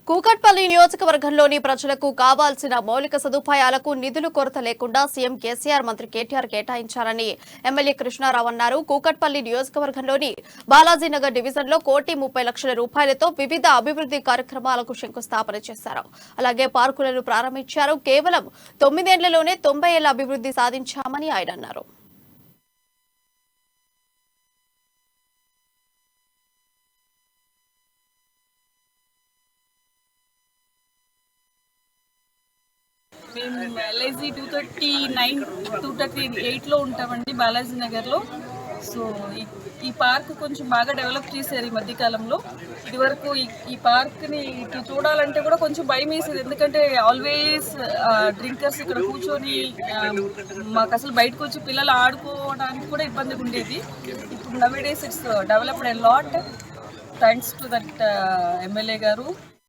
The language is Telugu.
కూకట్పల్లి నియోజకవర్గంలోని ప్రజలకు కావాల్సిన మౌలిక సదుపాయాలకు నిధులు కొరత లేకుండా సీఎం కేసీఆర్ మంత్రి కేటీఆర్ కేటాయించారని ఎమ్మెల్యే కృష్ణారావు అన్నారు. కూకట్పల్లి నియోజకవర్గంలోని బాలాజీనగర్ డివిజన్లో 1,30,00,000 రూపాయలతో వివిధ అభివృద్ధి కార్యక్రమాలకు శంకుస్థాపన చేశారు. అలాగే పార్కులను ప్రారంభించారు. కేవలం 9 ఏళ్లలోనే 90 ఏళ్ల అభివృద్ధి సాధించామని ఆయన అన్నారు. మేము ఎల్ఐజీ 238లో ఉంటామండి బాలాజీ నగర్లో. సో ఈ పార్క్ కొంచెం బాగా డెవలప్ చేశారు ఈ మధ్యకాలంలో. ఇదివరకు ఈ పార్క్ని ఇటు చూడాలంటే కూడా కొంచెం భయం వేసేది, ఎందుకంటే ఆల్వేస్ డ్రింకర్స్ ఇక్కడ కూర్చొని మాకు అసలు బయటకు వచ్చి పిల్లలు ఆడుకోవడానికి కూడా ఇబ్బందిగా ఉండేది. ఇప్పుడు now days it's developed a lot thanks to that MLA గారు.